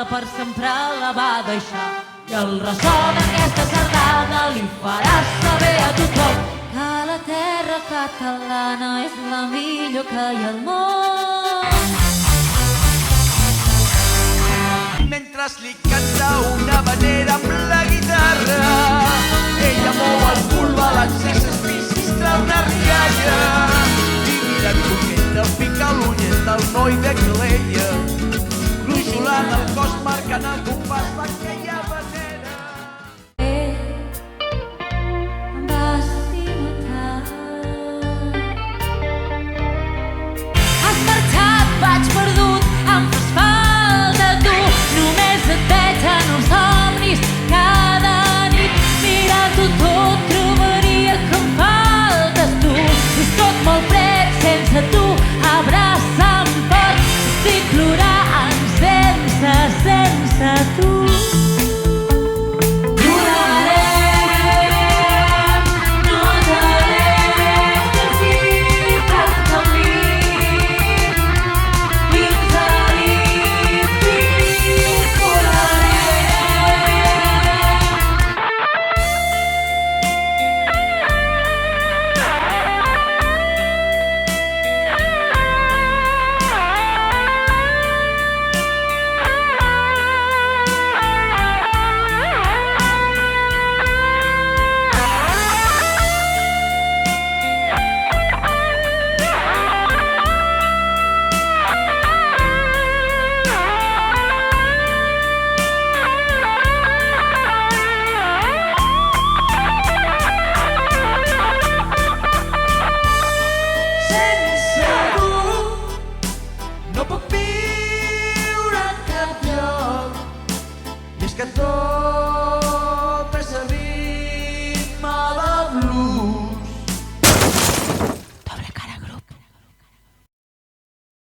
sola per sempre la va deixar. I el ressò d'aquesta sardana li farà saber a tothom que la terra catalana és la millor que hi ha al món. Mentre li canta una vanera amb la guitarra, ella mou el cul, balancers, espissis, trau una rialla i mira coqueta, pica l'ullet del noi de